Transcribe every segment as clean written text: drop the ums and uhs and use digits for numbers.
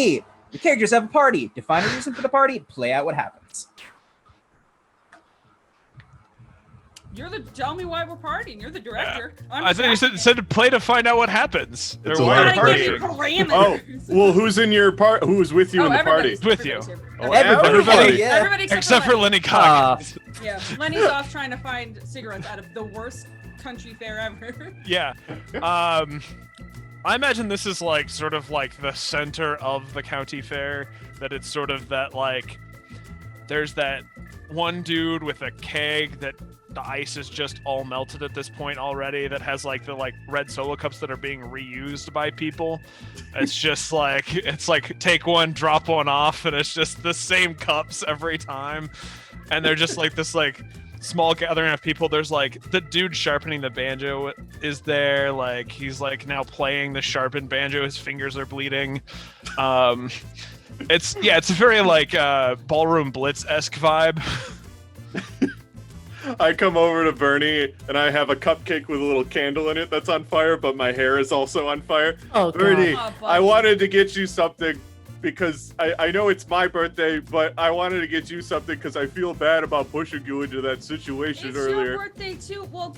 party! The characters have a party. Define a reason for the party. Play out what happens. Tell me why we're partying. You're the director. I thought you said to play to find out what happens. It's a lot of partying. Oh, well, who's in your part? Who was with you in the party? With you. Oh, Everybody, yeah. Everybody except for Lenny Cox. Yeah, Lenny's off trying to find cigarettes out of the worst country fair ever. Yeah. I imagine this is like sort of like the center of the county fair. That it's sort of that like there's that one dude with a keg that the ice is just all melted at this point already, that has like the like red Solo cups that are being reused by people. It's just like, it's like take one, drop one off, and it's just the same cups every time. And they're just like this like small gathering of people. There's like the dude sharpening the banjo is there, like he's like now playing the sharpened banjo, his fingers are bleeding. It's a very like Ballroom Blitz-esque vibe. I come over to Bernie and I have a cupcake with a little candle in it that's on fire, but my hair is also on fire. Oh, Bernie, God. I wanted to get you something because I know it's my birthday, but I wanted to get you something because I feel bad about pushing you into that situation earlier. It's your birthday too. Well,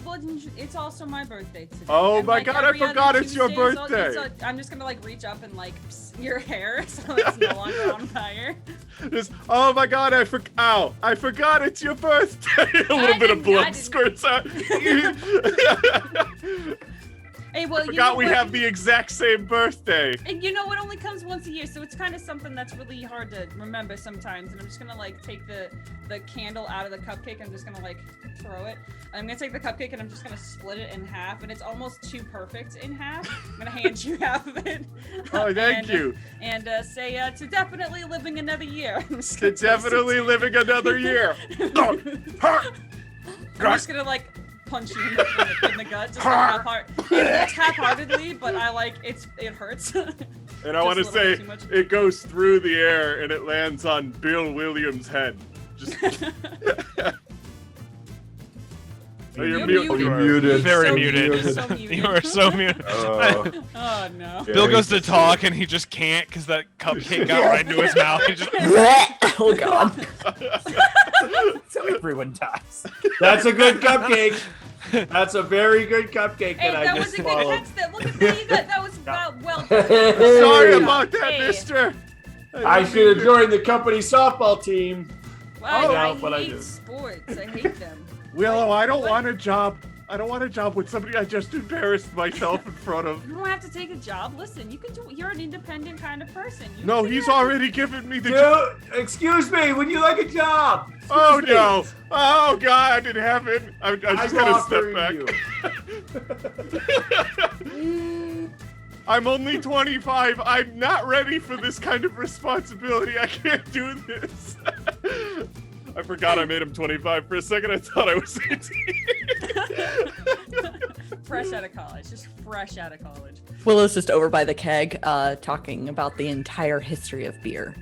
it's also my birthday today. Oh and my like, God, I forgot it's your birthday. I'm just gonna like reach up and like your hair so it's no longer on fire. Just, oh my God, I forgot it's your birthday. A little bit of blood squirts out. Hey, well, I forgot we have the exact same birthday. And you know, it only comes once a year, so it's kind of something that's really hard to remember sometimes. And I'm just gonna like take the candle out of the cupcake and I'm just gonna like throw it. I'm gonna take the cupcake and I'm just gonna split it in half, and it's almost too perfect in half. I'm gonna hand you half of it. Oh, thank you. And say to definitely living another year. To definitely living another year. I'm just gonna like punch you in the gut, just like half-heartedly, but I like it hurts. And I want to say it goes through the air and it lands on Bill Williams' head. Just oh, you're muted. Very so muted. So muted. You are so muted. Oh no. Bill goes to talk and he just can't because that cupcake got right into his mouth. He just oh God. So everyone dies. That's a good cupcake. That's a very good cupcake that was a good headset. Look at that was well done. Sorry about that, mister. I should have joined the company softball team. Well, I hate sports. I hate them. Willow, I don't want a job. I don't want a job with somebody I just embarrassed myself in front of. You don't have to take a job. Listen, you can do. You're an independent kind of person. No, he's already given me the job. Excuse me, would you like a job? Oh no! Oh God, I didn't have it. I'm just gonna step back. I'm only 25. I'm not ready for this kind of responsibility. I can't do this. I forgot I made him 25 for a second. I thought I was 18. Fresh out of college. Just fresh out of college. Willow's just over by the keg, talking about the entire history of beer.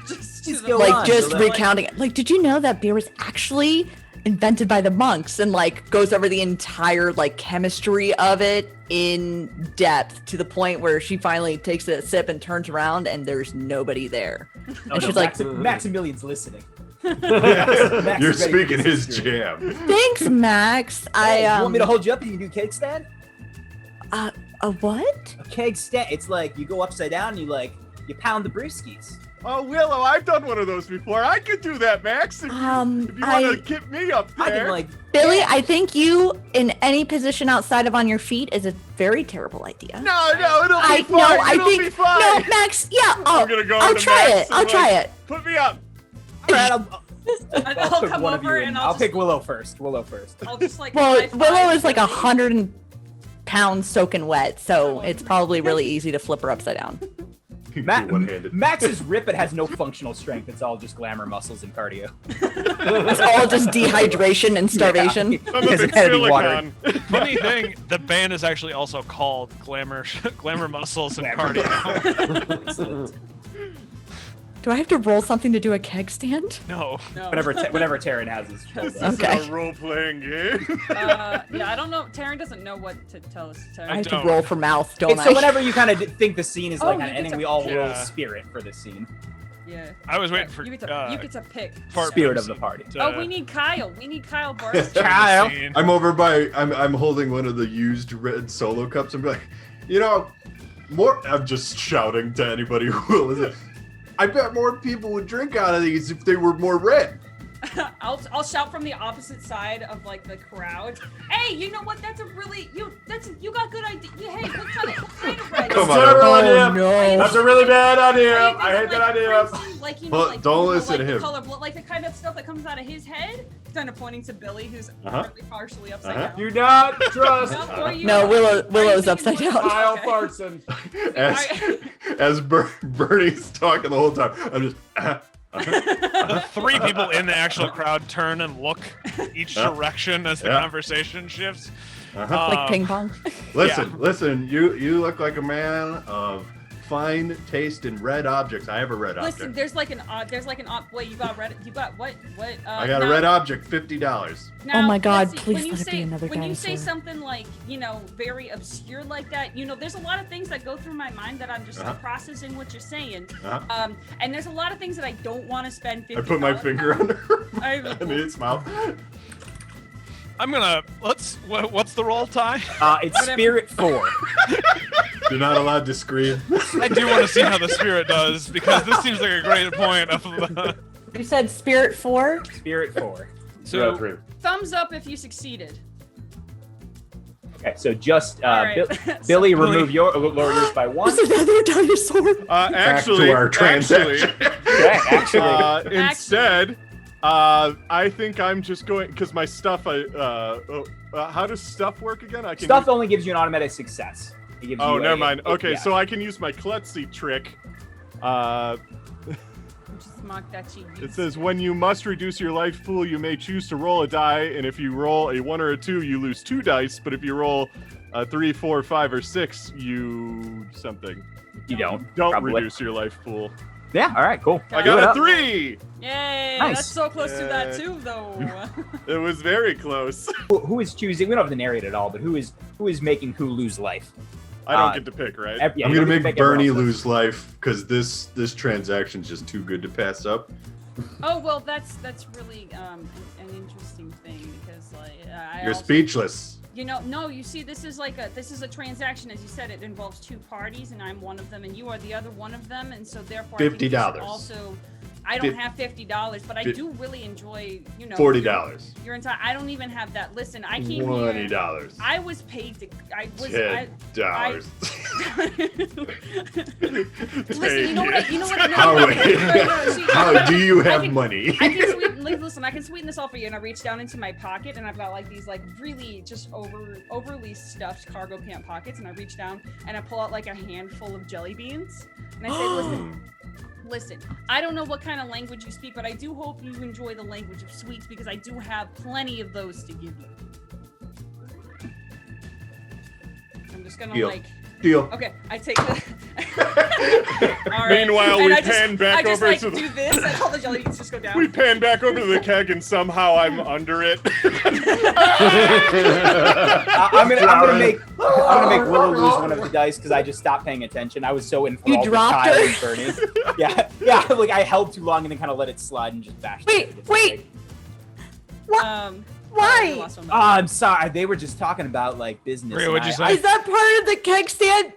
just recounting it. Like, did you know that beer was actually invented by the monks, and like goes over the entire like chemistry of it in depth to the point where she finally takes a sip and turns around and there's nobody there. And she's like, Maximilian's listening. Max you're speaking his jam. Thanks, Max. Hey, you want me to hold you up and you can do keg stand? A what? A keg stand. It's like you go upside down and you pound the brewskis. Oh, Willow, I've done one of those before. I could do that, Max. If you want to get me up there. Billy, I think you in any position outside of on your feet is a very terrible idea. No, it'll be fine. No, I think be fine. No, Max. Yeah, I'm gonna go I'll try it. I'll try it. Put me up. Alright, I'll come over and I'll pick Willow first. I'll just like. Well, Willow is like 100 pounds soaking wet, so it's probably really easy to flip her upside down. Max's rip, it has no functional strength. It's all just glamour muscles and cardio. It's all just dehydration and starvation. Yeah. I'm a big silicon. Funny thing, the band is actually also called Glamour Muscles and Cardio. Do I have to roll something to do a keg stand? No. No. Whenever Taryn has his This This Okay. is a role-playing game. Yeah, I don't know. Taryn doesn't know what to tell us. I Taryn. have to don't. roll for mouth, don't So I? whenever you kind of think the scene is Oh, like you kind of get ending, to we all pick. roll Yeah. spirit for this scene. Yeah. I was waiting for you get to pick. part Spirit of person the party. to Oh, we need Kyle. We need Kyle Barth. join the Kyle. scene. I'm over by. I'm holding one of the used red Solo cups. I'm like, more. I'm just shouting to anybody who will listen. I bet more people would drink out of these if they were more red. I'll shout from the opposite side of like the crowd. Hey, you know what? That's a really you got good idea. Hey, what kind of red? Come That's on. a terrible Oh, idea. no. That's a really bad Are you idea. thinking, I hate that like, idea. crazy, like, you know, Well, like, don't you know, listen like to the him. Color, like the kind of stuff that comes out of his head. Kind of pointing to Billy, who's Uh-huh. apparently partially upside Uh-huh. down. Do not trust No, or you- No, are Willow's you upside thinking down. more- Kyle okay. Fartson. As Bernie's talking the whole time, I'm just. The three people in the actual crowd turn and look each direction as the Yeah. conversation shifts. Like ping pong. Listen. You look like a man of fine taste in red objects. I have a red Listen, object. there's like an wait, you got what? I got a now- red object, $50. Now, Oh my God, let's see, please when you let it say, be another when you say dinosaur. something like, very obscure like that, there's a lot of things that go through my mind that I'm just Uh-huh. processing what you're saying. Uh-huh. And there's a lot of things that I don't want to spend $50. I put my finger under I- in its mouth. I'm gonna what's the roll, Ty? It's Whatever. Spirit 4. You're not allowed to scream. I do want to see how the spirit does because this seems like a great point of the. You said Spirit 4? Spirit 4. So Three. Thumbs up if you succeeded. Okay, so just All right. Billy, remove lower yours by 1. There's another dinosaur. Actually, to our transaction. Okay, actually, instead, I think I'm just going because my stuff. How does stuff work again? I can. stuff only gives you an automatic success. It gives Oh, you never mind. Okay, yeah. so I can use my klutzy trick. Just mock that cheat. It says when you must reduce your life pool, you may choose to roll a die, and if you roll a 1 or a 2, you lose 2 dice. But if you roll a 3, 4, 5, or 6, you something. You don't. Don't probably. reduce your life pool. Yeah, all right, cool. I Do it got a up. 3. Yay! Nice. That's so close to that Yeah. too, though. It was very close. Who is choosing? We don't have to narrate it all, but who is making who lose life? I don't get to pick, right? Yeah, I'm you gonna don't get to make pick, everyone Bernie else does. lose life because this transaction's just too good to pass up. Oh well, that's really an interesting thing because I You're also- speechless. No, you see, this is a transaction, as you said. It involves 2 parties, and I'm one of them, and you are the other one of them, and so therefore, I think you should $50. Also, I don't Fif- have $50, but I fif- do really enjoy, $40. Your entire. I don't even have that. Listen, I came here. $20. I was paid to. I was. $10. Listen, you know what? How do you have I can- money? I can listen. I can sweeten this all for you. And I reach down into my pocket, and I've got like these really just overly stuffed cargo pant pockets. And I reach down and I pull out like a handful of jelly beans, and I say, listen. I don't know what kind of language you speak, but I do hope you enjoy the language of sweets because I do have plenty of those to give you. I'm just gonna Deal. like. Deal. Okay, I take the. All right. Meanwhile, And we I just- pan back I just, over like, to the. do this, and all the jelly beans just go down. We pan back over to the keg, and somehow I'm under it. I'm gonna make Willow lose one of the dice because I just stopped paying attention. I was so enthralled with dropped Kyle her? and Bernie. Yeah. Like I held too long and then kind of let it slide and just bashed. Wait, it. wait. Why? Why? I'm sorry. They were just talking about like business. Maria, and what'd you I- say? Is that part of the keg stand?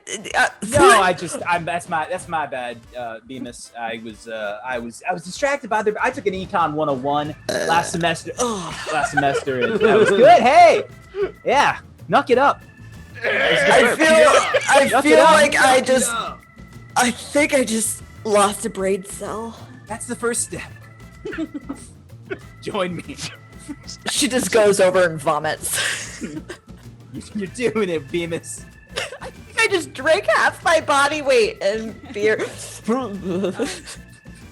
that's my bad, Bemis. I was distracted by I took an Econ 101 last semester. And that was good. Hey, yeah, knock it up. I feel up. like I think I just lost a brain cell. That's the first step. Join me. She just goes over and vomits. You're doing it, Bemis. I think I just drank half my body weight in beer.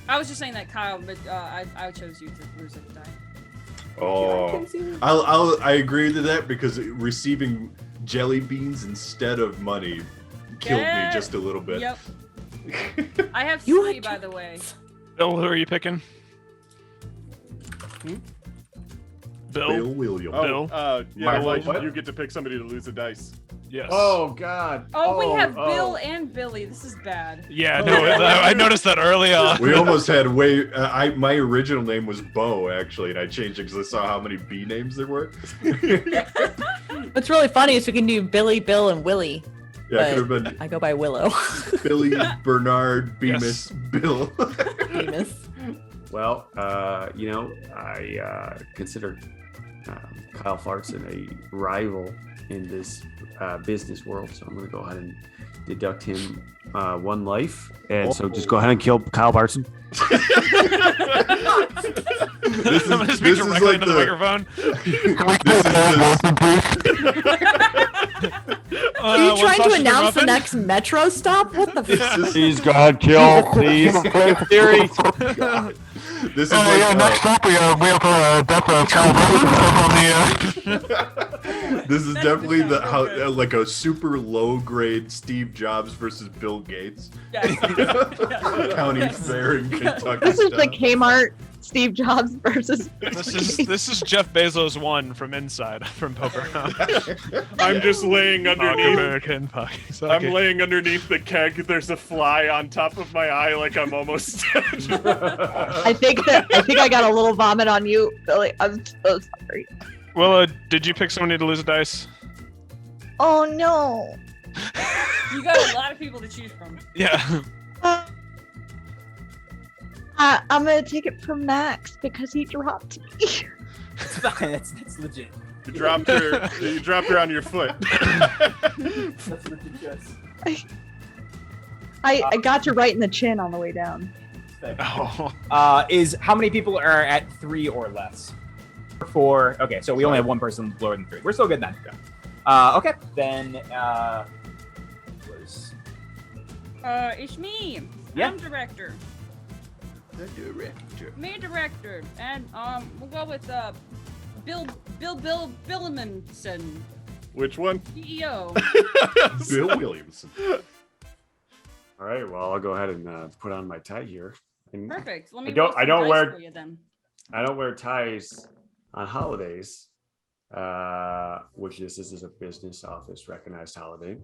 I was just saying that, Kyle, but I chose you to lose at the die. Oh, I agree to that because receiving jelly beans instead of money killed me just a little bit. Yep. I have You 3, are by the way. Bill, who are you picking? Bill Williams. Oh, My like what? you get to pick somebody to lose a dice. Yes. Oh God. Oh, we have Bill and Billy. This is bad. Yeah, no, I noticed that early on. We almost had my original name was Bo, actually, and I changed it because I saw how many B names there were. What's really funny is we can do Billy, Bill, and Willie. Yeah, it could have been I go by Willow. Billy, Bernard, Bemis, Yes. Bill. Famous. Well, I consider Kyle Fartson a rival in this business world, so I'm going to go ahead and deduct him one life, and so just go ahead and kill Kyle Fartson. I'm going to speak directly into the microphone. Are you trying to announce the next metro stop? What the fuck? Please, go ahead, kill, please. Theory. This is next up we have definitely this is That's definitely the how show. like a super low grade Steve Jobs versus Bill Gates Yes. county fair in Kentucky. This is the style. Kmart Steve Jobs versus. This is Jeff Bezos 1 from Inside from Pocahontas. I'm just laying Fuck underneath. American fuck. I'm laying underneath the keg. There's a fly on top of my eye, like I'm almost dead. I think I got a little vomit on you, Billy. I'm so sorry. Well, did you pick somebody to lose a dice? Oh no. You got a lot of people to choose from. Yeah. I'm gonna take it from Max because he dropped me. It's fine. That's legit. You dropped her on your foot. That's legit. Yes. I got you right in the chin on the way down. Oh. Is how many people are at 3 or less? 4. Okay, so we only have one person lower than 3. We're still good then. Okay, then was It's me. Yeah. I'm director. The director. Me director, and we'll go with Bill Billimanson, Which one? CEO. Bill Williamson. All right, well, I'll go ahead and put on my tie here. And Perfect. Let me I don't- roll some I don't dice wear- for you then. I don't wear ties on holidays, which this is a business office recognized holiday.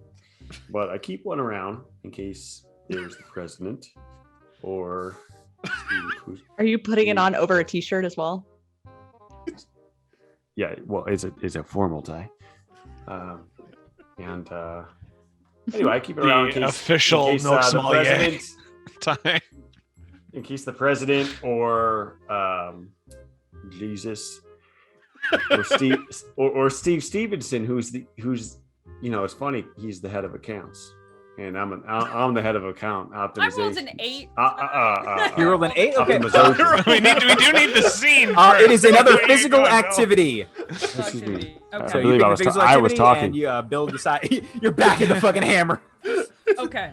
But I keep one around in case there's the president or Are you putting it on over a t-shirt as well? yeah, well, it's a formal tie. And anyway, I keep it around in The case, official in case, milk the sommelier. president, Tie. in case the president or Jesus or Steve or Steve Stevenson, who's it's funny, he's the head of accounts, and I'm the head of account I optimization. rolled an 8. you rolled an 8. Okay. Optimization. we do need the scene. It is another Where you physical going, Bill? activity. Excuse me. Activity. I Okay. So believe you I pick was a physical I was activity talking. and you build decide. You're back in the fucking hammer. Okay.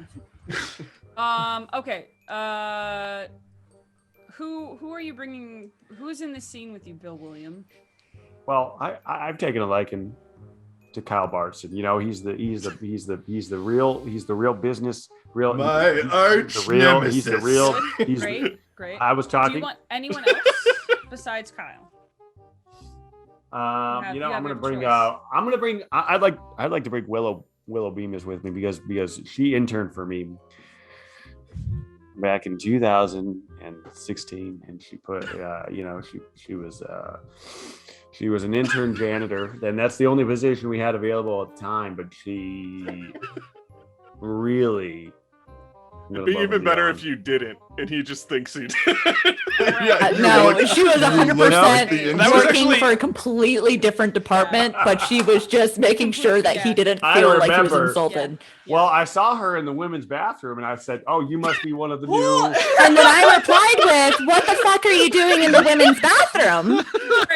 Okay. Who are you bringing? Who's in the scene with you, Bill William? Well, I've taken a liking to Kyle Bartson. You know, he's the real business, real. My he's arch the real. nemesis. He's the real. He's Great. I was Do you talking. want anyone else besides Kyle? I'm you gonna have your bring. choice. I'm gonna bring. I'd like to bring Willow Bemis with me because she interned for me back in 2016, and she put. She was an intern janitor, and that's the only position we had available at the time. But she really. It'd be even better if you didn't, and he just thinks he did. No, she was 100% the That was working actually- for a completely different department, but she was just making sure that he Yeah. didn't I feel like he was remember. insulted. Well, I saw her in the women's bathroom, and I said, "Oh, you must be one of the new." And then I replied with, "What the fuck are you doing in the women's bathroom?" Right,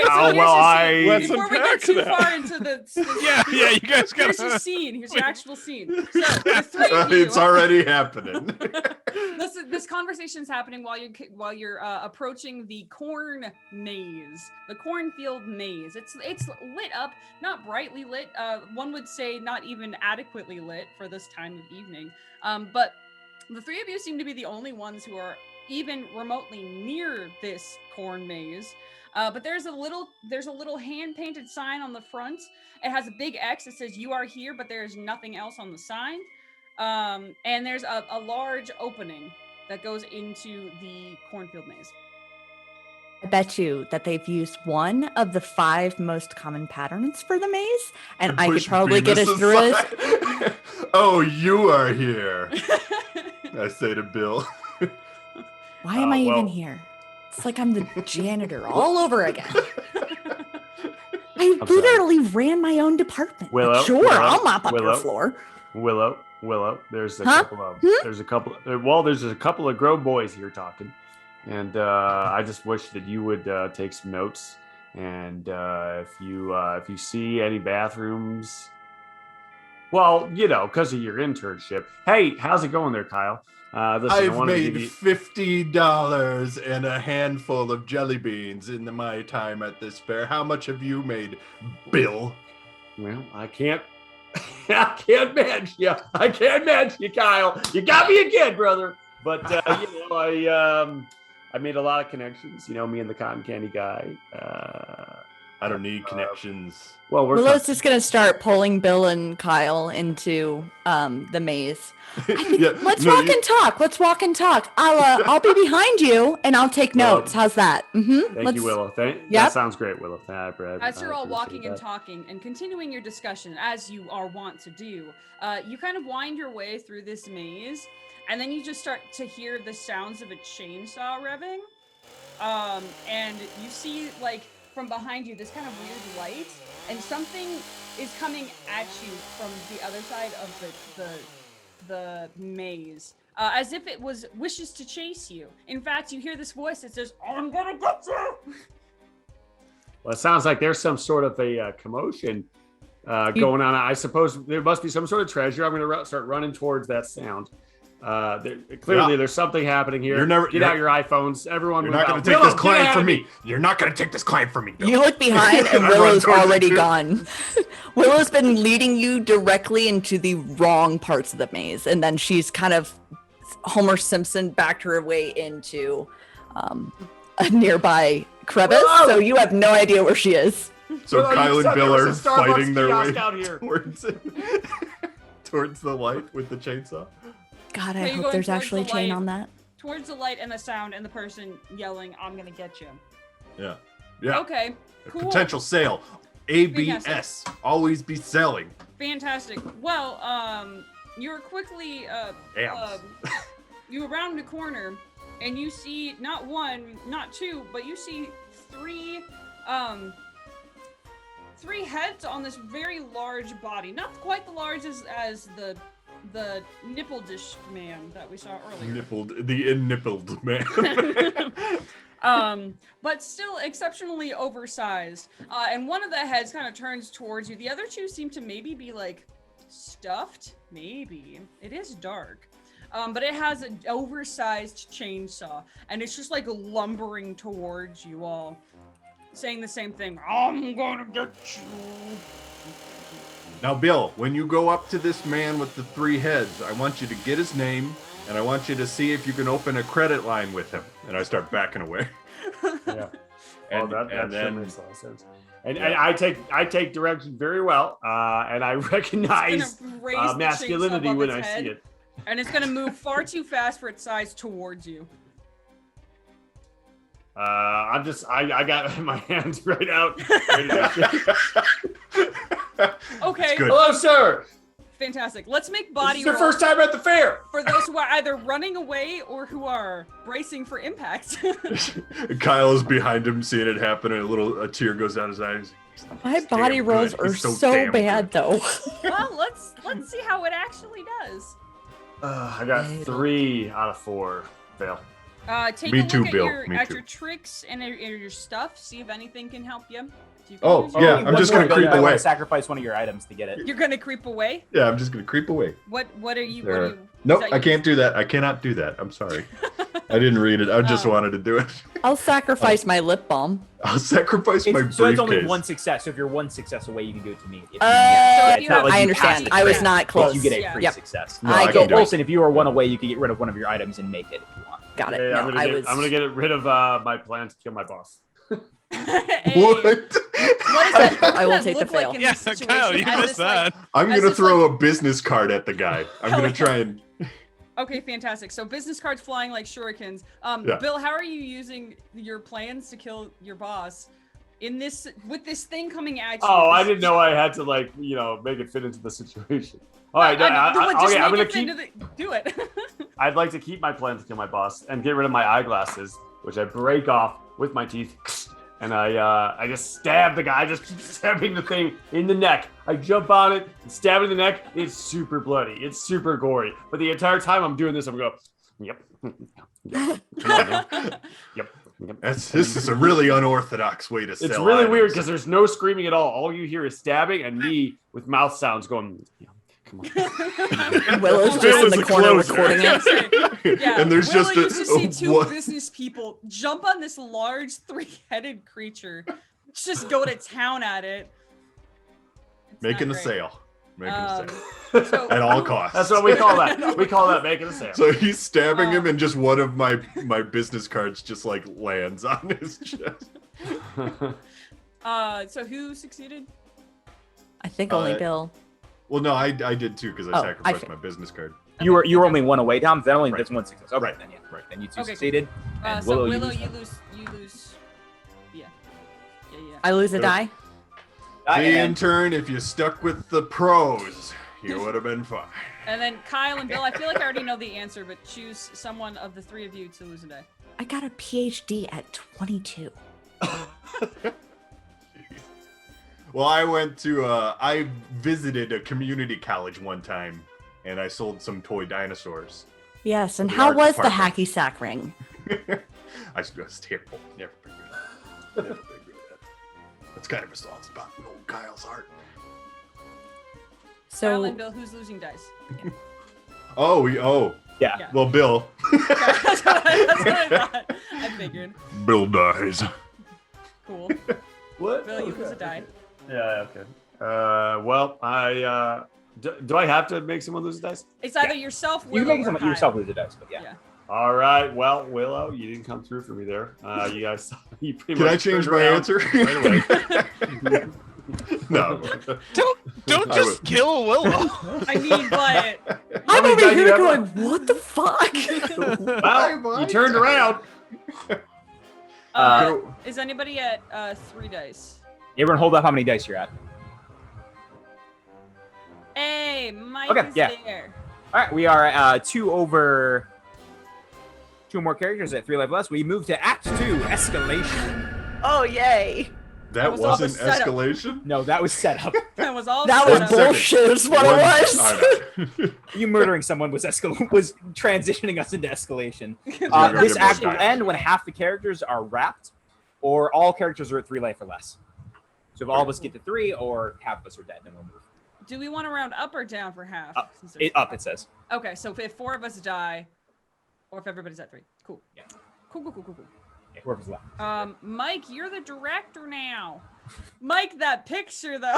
Oh, here's well, your scene. Let's Before we unpack get too that. far into the Yeah, you guys here's your gotta. scene. Here's your actual scene. So the three of you. It's already happening. This conversation is happening while you're approaching the corn maze, the cornfield maze. It's lit up, not brightly lit. One would say not even adequately lit for this time of evening. But the three of you seem to be the only ones who are even remotely near this corn maze. But there's a little hand-painted sign on the front. It has a big X that says "You are here," but there's nothing else on the sign. And there's a large opening that goes into the cornfield maze. I bet you that they've used one of the 5 most common patterns for the maze, and I could Push probably get us Bemis through it. aside. Oh, you are here. I say to Bill. Why am I well- even here? It's like I'm the janitor all over again. I I'm sorry. literally ran my own department. But Willow, sure, Willow, I'll mop up your Willow. floor. Willow, there's a Huh? couple of Hmm? there's a couple of grown boys here talking, and I just wish that you would take some notes, and if you see any bathrooms, well, because of your internship. Hey, how's it going there, Kyle? Listen, I I've wanted to made give you- $50 and a handful of jelly beans in my time at this fair. How much have you made, Bill? Well, I can't match you. I can't match you, Kyle. You got me again, brother. But I made a lot of connections. Me and the cotton candy guy. I don't need connections. Well, we're Willow's just gonna start pulling Bill and Kyle into the maze. Let's walk and talk. Let's walk and talk. I'll be behind you and I'll take Well, notes. How's that? Mm-hmm. Thank you, Willow. That Yep. sounds great, Willow. As you're all appreciate walking and that. talking and continuing your discussion, as you are wont to do, you kind of wind your way through this maze, and then you just start to hear the sounds of a chainsaw revving. And you see, from behind you, this kind of weird light, and something is coming at you from the other side of the maze, as if it wishes to chase you. In fact, you hear this voice that says, "I'm gonna get you!" Well, it sounds like there's some sort of a commotion going on. I suppose there must be some sort of treasure. I'm going to start running towards that sound. Clearly, there's something happening here. Get out your iPhones. Everyone, You're move not going out. to take Willow, this client get out from of me. You're not going to take this client from me, Bill. You look behind and I run Willow's towards already you. gone. Willow's been leading you directly into the wrong parts of the maze, and then she's kind of Homer Simpson backed her way into a nearby crevice, Whoa! so you have no idea where she is. So Willow, you Kyle said and Bill there are was a Starbucks fighting their way kiosk out here. towards the light with the chainsaw. God, So I you're hope going there's towards actually a the chain light. on that. Towards the light and the sound and the person yelling, "I'm gonna get you." Yeah. Yeah. Okay, cool. Potential sale. ABS. Always be selling. Fantastic. Well, you're quickly Abs. you round the corner and you see not one, not two, but you see three heads on this very large body. Not quite the largest as the nipple dish man that we saw earlier. The nippled man. But still exceptionally oversized. And one of the heads kind of turns towards you. The other two seem to maybe be stuffed. Maybe. It is dark. But it has an oversized chainsaw, and it's just lumbering towards you all, saying the same thing. "I'm gonna get you." Now, Bill, when you go up to this man with the 3 heads, I want you to get his name, and I want you to see if you can open a credit line with him. And I start backing away. Yeah. Well, that and sure then makes a lot of sense. And I take direction very well, and I recognize It's gonna raise the masculinity chainsaw above when its I head, see it. and it's gonna move far too fast for its size towards you. I got my hands right out. Ready to Okay, good. Hello, sir. fantastic. Let's make This body is your rolls first time at the fair. for those who are either running away or who are bracing for impact. Kyle is behind him, seeing it happen, and a tear goes down his eyes. My He's body damn rolls good. are He's so damn bad, good. though. Well, let's see how it actually does. I got 3 out of 4. Fail. Take Me a look too, at Bill. your Me at too. your tricks and your stuff. See if anything can help you. Oh, yeah, I'm just gonna creep away. Sacrifice one of your items to get it. You're gonna creep away. Yeah, I'm just going to creep away. What are you? What There. are you? Nope, is that I your- can't do that. I cannot do that. I'm sorry. I didn't read it. I just wanted to do it. I'll sacrifice my lip balm. I'll sacrifice my briefcase. So it's only 1 success. So if you're 1 success away, you can do it to me. If you, So if it's you not have- like I you understand. pass I was the not trick, close. You get a Yeah. free Yep. success. No, I I get can do it. Olsen, if you are 1 away, you can get rid of one of your items and make it if you want. Got it. Yeah, No, I'm gonna get rid of my plan to kill my boss. Hey, What? What does that, what I will does that take the look like fail. in Yeah, this situation? Kyle, you As missed this, like- that. I'm As gonna this, throw like- a business card at the guy. I'm Hell gonna yeah. try and. Okay, fantastic. So business cards flying like shurikens. Yeah. Bill, how are you using your plans to kill your boss in this with this thing coming at you? Oh, I This- didn't know I had to make it fit into the situation. All right, Just I'm make gonna it keep. into do it. I'd like to keep my plan to kill my boss and get rid of my eyeglasses, which I break off with my teeth, and I just stab the guy, just keep stabbing the thing in the neck. I jump on it, and stab it in the neck. It's super bloody. It's super gory. But the entire time I'm doing this, I'm going, yep, yep, come on now. Yep. This is a really unorthodox way to sell. It's really weird items. because there's no screaming at all. All you hear is stabbing and me with mouth sounds going, yeah, come on. Willow's just Bill in is the a corner closer. recording it. Yeah, And there's Willow just a- used to see two what- business people jump on this large three-headed creature, just go to town at it. It's Making a not great. sale. Making a Um, sale. so, At all costs. That's what we call that. We call that making a sale. So he's stabbing him, Um, and just one of my business cards just like lands on his chest. so who succeeded? I think only Uh, Bill. Well, no, I did too because I Oh, sacrificed my business card. You were only one away, Tom. That only Right. that's one success. Okay, Right. then yeah, Right. Then you two Okay, cool. succeeded. And So Willow, lose you one. lose. Yeah. I lose a Good. die. See, And intern, if you stuck with the pros, you would have been fine. And then Kyle and Bill, I feel like I already know the answer, but choose someone of the three of you to lose a day. I got a PhD at 22. Well, I visited a community college one time, and I sold some toy dinosaurs. Yes, and The how art was the department. hacky sack ring? I was terrible. Never been good at that. Never been good at that. That's kind of a song about old Kyle's art. Kyle So and Bill, who's losing dice? Oh, yeah. Yeah. well, Bill. That's what I thought. I figured. Bill dies. Cool. What? Bill, you lose a die. Yeah, okay. Well, do I have to make someone lose a dice? It's either yourself, You Willow, can make or someone Kyle. yourself lose a dice, but yeah. Yeah. All right. Well, Willow, you didn't come through for me there. You guys, you pretty Can I much change turned my around answer? right away. No. Don't I just would- kill Willow. I mean, but How I'm many over dice do you here have going, left? what the fuck? Well, you turned around. is anybody at 3 dice? Everyone, hold up how many dice you're at. Hey, Mike Okay, is yeah. there. All right, we are at 2 over. 2 more characters at 3 life less. We move to Act 2, Escalation. Oh, yay. That was all the wasn't setup. escalation? No, that was set up. That was all. That set was up. bullshit, is what One- it was. I know. You murdering someone was transitioning us into escalation. gonna go This get more act will dice. end when half the characters are wrapped, or all characters are at 3 life or less. So if all of us get to 3, or half of us are dead, then we'll move. Do we want to round up or down for half? Up. Since there's- Up, it says. Okay, so if 4 of us die, or if everybody's at 3. Cool. Yeah. Cool. Yeah, whoever's left. Mike, you're the director now. Mike, that picture though.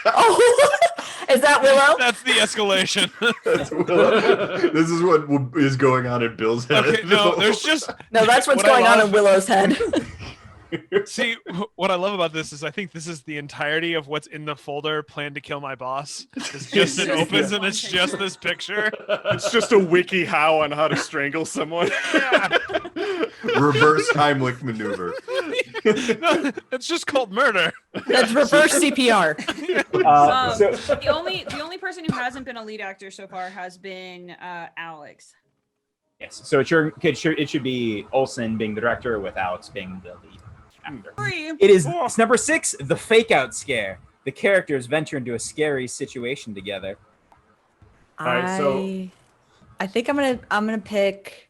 Oh, is that Willow? That's the escalation. That's Willow. This is what is going on in Bill's head. Okay, no, there's just No, that's what's What I going on love- in Willow's head. see what I love about this is I think this is the entirety of what's in the folder. Plan to kill my boss. It's just it opens and it's just this picture. It's just a wiki how on how to strangle someone. Yeah. reverse Heimlich maneuver. No, it's just called murder. That's reverse CPR. So, The only person who hasn't been a lead actor so far has been Alex. yes. So it should be Olsen being the director without being the lead actor. 3. It is it's number 6, the fake out scare. The characters venture into a scary situation together. right, so- I think I'm gonna pick.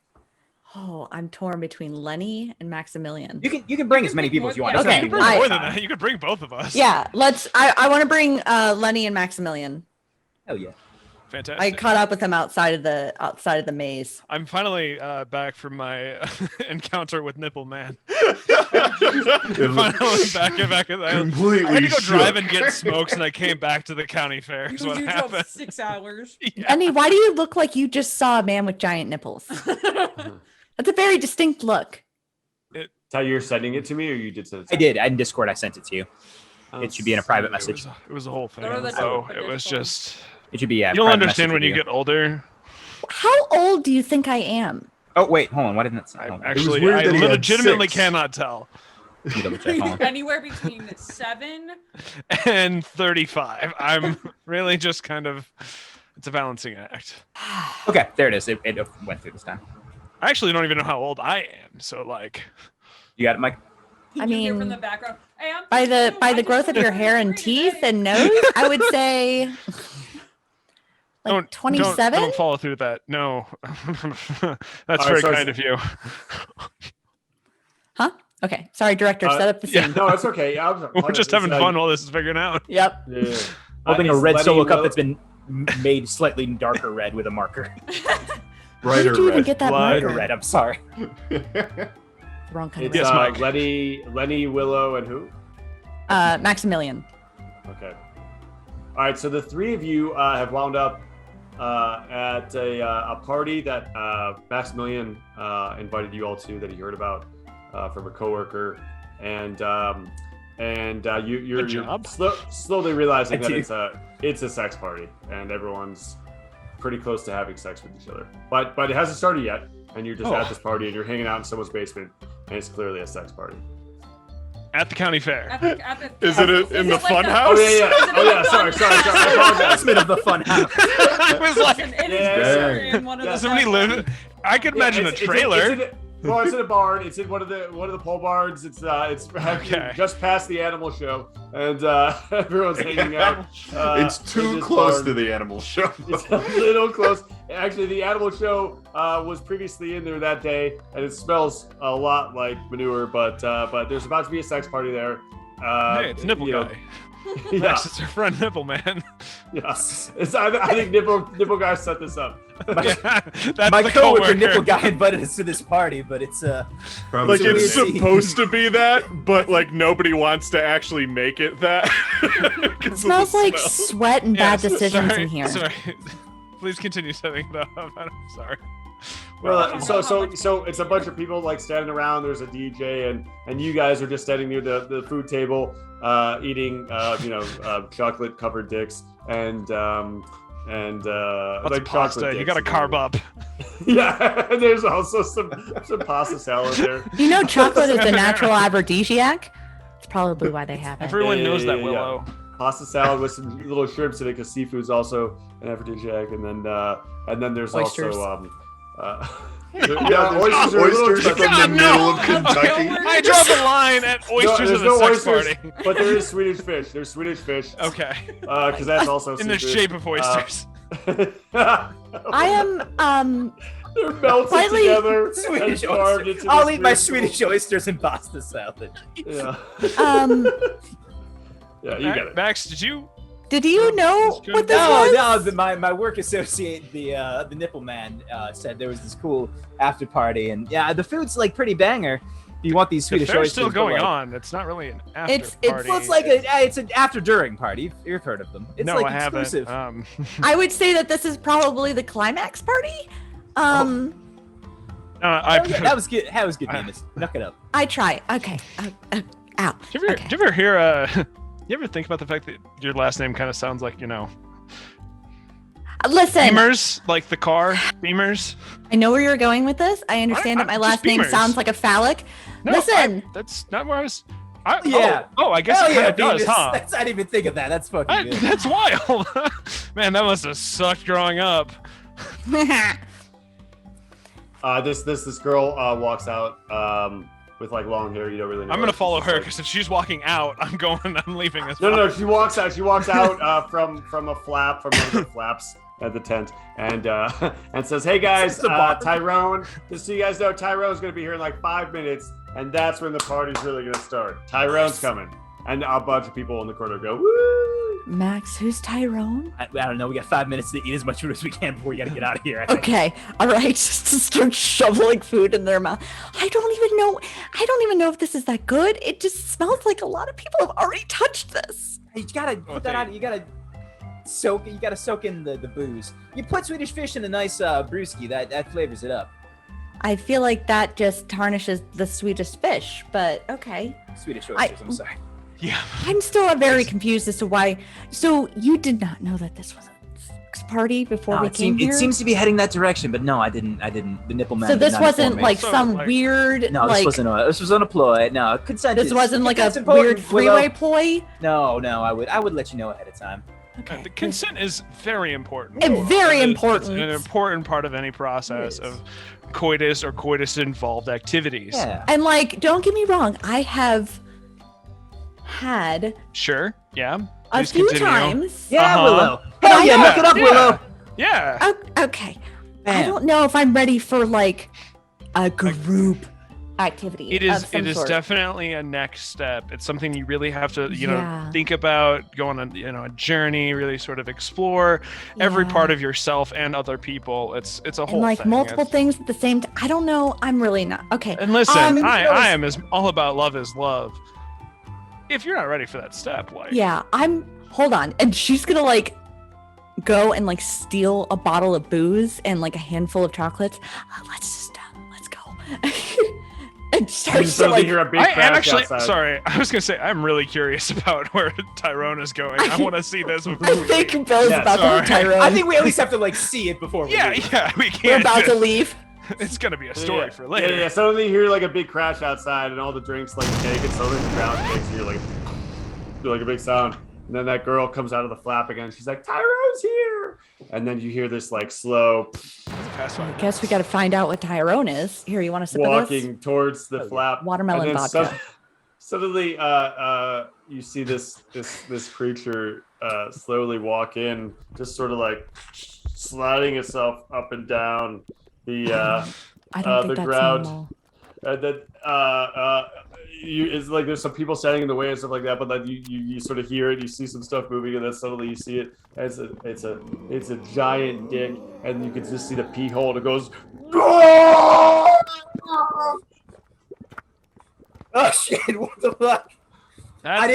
Oh, I'm torn between Lenny and Maximilian. You can bring as many people as you want. It doesn't Okay, have to be Bring one at a more than time. that. You could bring both of us. Yeah, let's. I want to bring Lenny and Maximilian. Hell yeah. Fantastic. I caught up with him outside of the maze. I'm finally back from my encounter with Nipple Man. It Finally looks back at that. completely I had to go drive shook. and get smokes, and I came back to the county fair. Is what You drove happened. 6 hours. Andy, why do you look like you just saw a man with giant nipples? That's a very distinct look. How you're sending it to me, or you did send it to I did. In Discord, I sent it to you. It should be in a private message. It was a whole thing. Go to the So top of it was Discord. just. It should be. Yeah, You'll private understand message when you with get older. How old do you think I am? Oh wait, hold on. Why didn't it say? I Hold on. actually, weird I that he had legitimately 6. cannot tell. Let me double check. Hold on. Anywhere between 7. And 35. I'm really just kind of. It's a balancing act. Okay, there it is. It went through this time. I actually don't even know how old I am. So like. You got it, Mike? I You hear from mean, the background. Hey, I'm by the 22, by I the just growth of turned your hair and 23 teeth today. and nose, I would say like 27. Don't follow through that. No. That's right, very so kind of you. Huh? Okay. Sorry, director. Set up the yeah. scene. No, it's okay. We're just having fun while this is figuring out. Yep. Yeah. Holding a Is red Lenny solo cup Will- that's been made slightly darker red with a marker. Where did you even get that Blood. Lighter marker? red. I'm sorry. Wrong kind of It's Yes, red. Mike. Lenny, Willow, and who? Maximilian. Okay. All right. So the three of you have wound up at a party that Maximilian invited you all to, that he heard about from a coworker, and you're Good job. slowly realizing I that do. it's a sex party, and everyone's pretty close to having sex with each other. But it hasn't started yet, and you're just at this party, and you're hanging out in someone's basement, and it's clearly a sex party. At the county fair. Is it in the like fun the- house? Oh yeah, yeah. Is it Oh a yeah. fun Sorry. I house? apologize. Basement of the fun house. I was like, Listen, it is Yeah. for sure in one of Yeah. the somebody sex live. parties. I could imagine a trailer. Well, it's in a barn. It's in one of the pole barns. It's Okay. just past the animal show, and everyone's hanging out. It's too close to the animal show. It's a little close. Actually, the animal show was previously in there that day, and it smells a lot like manure. But there's about to be a sex party there. Hey, it's Nipple you know, Guy. Yeah, Next, it's our friend Nipple Man. yeah. I think Nipple guy set this up. Yeah, that's My the coworker coworker. Nipple Guy invited us to this party, but it's Probably Like It's a it's weird scene. supposed to be that, but like nobody wants to actually make it that. 'Cause of Smells the like smell. sweat and bad Yes, decisions sorry, in here. Sorry. Please continue setting it up. I'm sorry. Well, so it's a bunch of people like standing around. There's a DJ, and you guys are just standing near the food table, eating chocolate covered dicks and What's like pasta? chocolate You dicks. got to carb up. Yeah, and there's also some pasta salad there. You know, chocolate is a natural aphrodisiac. It's probably why they have it. Everyone Yeah, knows yeah, that, yeah, Willow. Pasta salad with some little shrimps in it, because seafood's also an aphrodisiac, and then there's Oysters. also oysters oysters from the middle of Kentucky. I draw the line at oysters there's at a sex oysters, party. but there is Swedish fish. There's Swedish fish. Okay. Because that's also In the seafood. shape of oysters. I am They're melted Slightly- together. Swedish and carved oysters. into I'll this eat my weird Swedish oysters and pasta salad. little- yeah. Yeah, you get it. Max, did you? Did you know what this No, was? no. My work associate, the Nipple Man, said there was this cool after party, and yeah, the food's like pretty banger. If you want these The Swedish fair's oysters, still but, going like, on. It's not really an after It's- party. Well, it's like it's an after during party. You've heard of them. It's no, like I exclusive. haven't. I would say that this is probably the climax party. Oh, I, yeah, that was good. That was good, Venus. Knock it up. I try. Okay. Ow. Do you ever, Okay. do you ever hear? You ever think about the fact that your last name kind of sounds like Listen, Beamers, like the car Beamers? I know where you're going with this. I understand that my just last name Beamers. sounds like a phallic. No, Listen, that's not where I was. Yeah. I guess Hell it yeah, kind of does, Venus. huh? I didn't even think of that. That's fucking good. That's wild. Man, that must have sucked growing up. This girl walks out with like long hair. You don't really know. I'm her. gonna follow She's her like- because if she's walking out, I'm leaving this. No, she walks out. She walks out from a flap, from one of the flaps at the tent, and says, "Hey guys, Tyrone. Just so you guys know, Tyrone's gonna be here in like 5 minutes, and that's when the party's really gonna start. Tyrone's coming." And a bunch of people in the corner go, "Woo!" Max, who's Tyrone? I don't know. We got 5 minutes to eat as much food as we can before we gotta get out of here. I think. Okay, all right. Just start shoveling food in their mouth. I don't even know if this is that good. It just smells like a lot of people have already touched this. You gotta put that out. You gotta soak in the booze. You put Swedish fish in a nice brewski. That flavors it up. I feel like that just tarnishes the Swedish fish, but okay. Swedish oysters. I'm sorry. Yeah. I'm still very confused as to why. So you did not know that this was a sex party before we came here? It seems to be heading that direction, but no, I didn't. The nipple man. So did this not wasn't inform me. like So, some like- weird. No, this wasn't. This was on a ploy. No, consent. This wasn't like a consent's important, weird freeway ploy. No, I would let you know ahead of time. Okay. The consent is very important. And very It's important. an important part of any process of coitus or coitus-involved activities. Yeah. And like, don't get me wrong, I have had Sure. Yeah. a Please few continue. times. Yeah, Uh-huh. Willow. Hell yeah, Yeah. look it up, Yeah. Willow. Yeah. Okay. I Bam. don't know if I'm ready for like a group activity. It of is. some It is sort. definitely a next step. It's something you really have to, Yeah. think about, go on a journey, really sort of explore every Yeah. part of yourself and other people. It's a whole And like thing. multiple It's- things at the same time. I don't know. I'm really not. Okay. And listen, Um, I am as all about love is love. If you're not ready for that step, like Yeah, hold on. And she's gonna like go and like steal a bottle of booze and like a handful of chocolates. Let's go. And starts to Suddenly like, hear a big I am crash actually outside. sorry. I was gonna say I'm really curious about where Tyrone is going. I want to see this. I think Bill's Yeah, about sorry. to Tyrone. I think we at least have to like see it before we Yeah, leave. yeah, we we're can't. about to leave. It's gonna be a story Yeah. for later. Yeah. Suddenly you hear like a big crash outside, and all the drinks like shake, and suddenly the ground shakes, and you're like a big sound. And then that girl comes out of the flap again. She's like, "Tyrone's here!" And then you hear this like slow I guess we got to find out what Tyrone is. Here, you want to sip of this? walking towards the flap. Watermelon and then vodka. Suddenly, you see this creature slowly walk in, just sort of like sliding itself up and down the I don't think the that's ground. normal. And then it's like there's some people standing in the way and stuff like that, but then you sort of hear it, you see some stuff moving, and then suddenly you see it. And it's a giant dick, and you can just see the pee hole, and it goes. Oh shit! What the fuck? Out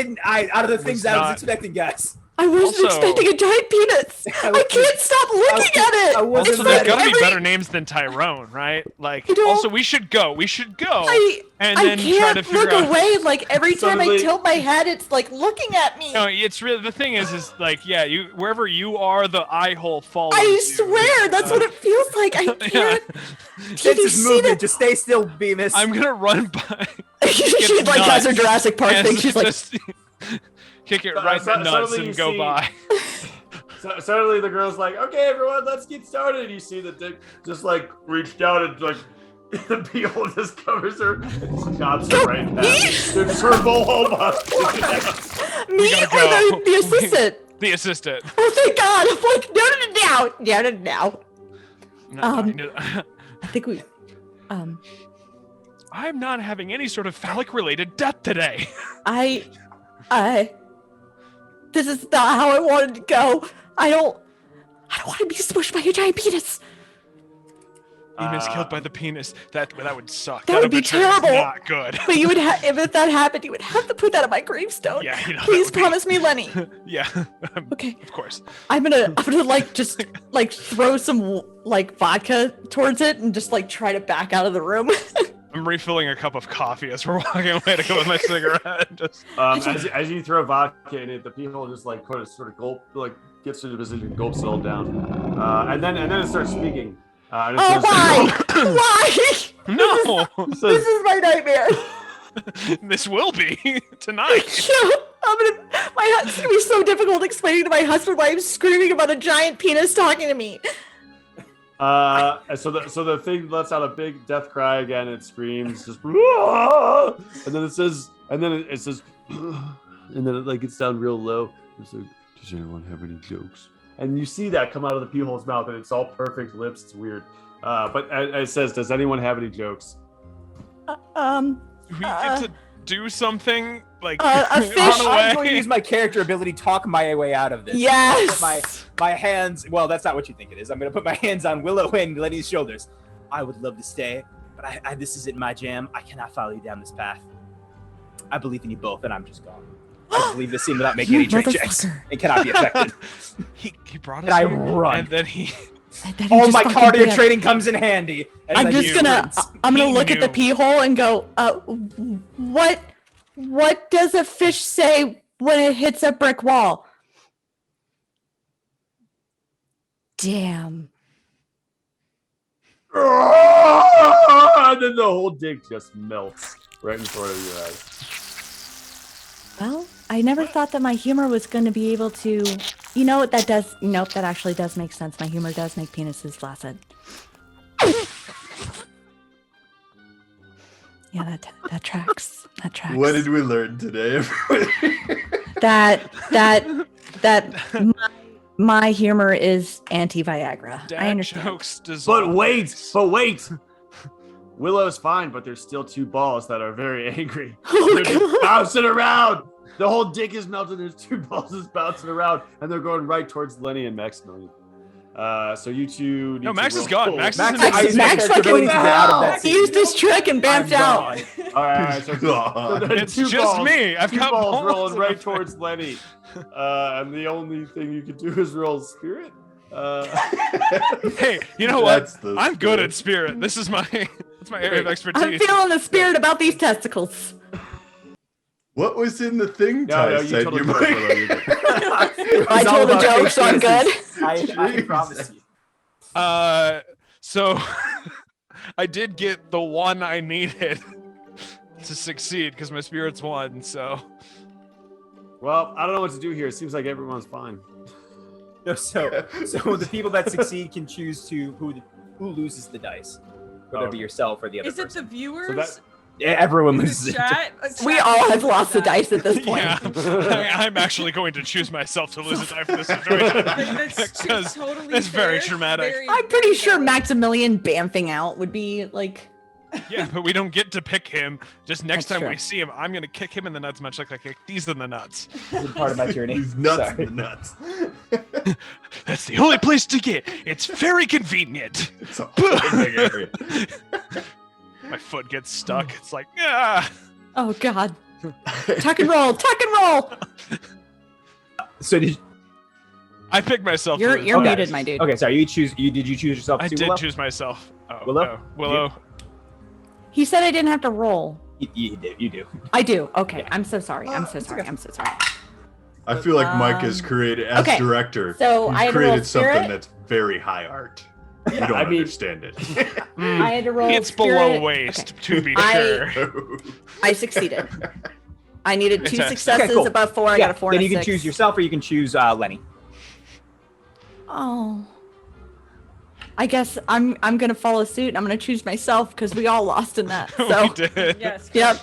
of the things I was not- expecting, guys. I wasn't Also- expecting a giant penis. I can't stop looking at it. I wasn't Also, there's ready. gotta be every- better names than Tyrone, right? Like, I don't- also, we should go. And I then try can't to figure look out. away. Like every time I Suddenly- tilt my head, it's like looking at me. No, it's really the thing is like, yeah, you wherever you are, the eye hole follows. I you. swear, that's what it feels like. I Yeah. can't. It's Can you just see moving. that? Just stay still, Bemis. I'm gonna run by. She like has her nuts. Jurassic Park and thing. She's like, just kick it right in the nuts Suddenly you and go see- by. So suddenly the girl's like, "Okay, everyone, let's get started." You see the dick just like reach down and like the pee hole just covers her and she chops her right in half. There's her whole hole me gotta or go. the assistant. The assistant. Oh, thank God. I'm like, no. No, I think we, I'm not having any sort of phallic-related death today. this is not how I wanted to go. I don't want to be smushed by a giant penis. Bemis killed by the penis. That would suck. That would be obituary is terrible. Not good. But you would have, if that happened, you would have to put that on my gravestone. Yeah, you know, that Please would be- promise me, Lenny. Yeah. Okay. Of course. I'm gonna like just like throw some like vodka towards it and just like try to back out of the room. I'm refilling a cup of coffee as we're walking away to go with my cigarette. Just as you throw vodka in it, the pee hole just like sort of gulp, like gets into the position, gulps it all down, and then it starts speaking. And it Oh, says- why? Why? no. it says- This is my nightmare. This will be tonight. It's gonna be so difficult explaining to my husband why I'm screaming about a giant penis talking to me. So the thing lets out a big death cry again. It screams, just, "Aah!" and then it says, and then it like gets down real low. It's like, does anyone have any jokes? And you see that come out of the pee hole's mouth, and it's all perfect lips. It's weird, but it says, does anyone have any jokes? do something like a fish- run away? I'm going to use my character ability, talk my way out of this. Yes. My hands. Well, that's not what you think it is. I'm going to put my hands on Willow and Lenny's shoulders. I would love to stay, but this isn't my jam. I cannot follow you down this path. I believe in you both, and I'm just gone. I just leave this scene without making any trick checks. Motherfucker. It cannot be affected. He brought us And I here, run. and then he. And then he All just my fucking cardio did. training comes in handy. as I'm I just use gonna. words. I'm gonna He look at the knew. pee hole and go. What does a fish say when it hits a brick wall? Damn. And then the whole dick just melts right in front of your eyes. Well, I never thought that my humor was going to be able to. You know what? That does. Nope. That actually does make sense. My humor does make penises flaccid. Yeah, that tracks. That tracks. What did we learn today, everybody? that my humor is anti-Viagra. Dad I understand. jokes dissolve. But wait. Willow's fine, but there's still two balls that are very angry. Oh, They're just God. bouncing around. The whole dick is melted. There's two balls just bouncing around, and they're going right towards Lenny and Maximilian. So you two. Need No, to Max is roll. gone. Max is Max, in I used my Max character ability to fucking- get out of that He scene. used his trick and I'm bamped out. gone. All right, so God. It's just me. I've two got balls balls rolling in right my towards Lenny, and the only thing you can do is roll spirit. Hey, you know what? That's the I'm good spirit. at spirit. This is my that's my area of I'm expertise. feeling the spirit about these testicles. What was in the thing No, Ty no, you said totally you correct, might- Willow, you're good. I told a joke, so I'm good. I promise you. So I did get the one I needed to succeed because my spirit's one. So Well, I don't know what to do here. It seems like everyone's fine. No, so the people that succeed can choose to who loses the dice, whether it be Okay. yourself or the other Is it person. the viewers? So that- Yeah, everyone The loses. chat? We all have lost the dice at this point. yeah, I'm actually going to choose myself to lose a die for this situation That's because totally it's very fair. traumatic. Very- I'm pretty very sure valid. Maximilian bamfing out would be like. Yeah, but we don't get to pick him. Just next That's time true. we see him, I'm gonna kick him in the nuts, much like I kicked these in the nuts. This is part of my journey. He's nuts, Sorry. nuts. That's the only place to get. It's very convenient. It's a big area. My foot gets stuck. It's like, ah. Oh God. Tuck and roll. Tuck and roll. So did I picked myself. You're to- you're Okay. muted, my dude. okay? Sorry, did you choose yourself? I too, did Willow? choose myself. Oh, Willow? oh, Willow. He said I didn't have to roll. You do. You do. I do. Okay. I'm so sorry. I'm so sorry. I'm so sorry. I feel like Mike has created, as okay, director, so he's I had to roll created something spirit. that's very high art. You don't I mean- understand it. I had to roll. It's spirit. below waist, Okay. to be I- sure. I succeeded. I needed 2 It's a- successes Okay, cool. above 4. I Yeah, got a 4 then and a you can 6. choose yourself, or you can choose Lenny. Oh. I guess I'm gonna follow suit and I'm gonna choose myself because we all lost in that. So We did. Yes. yep.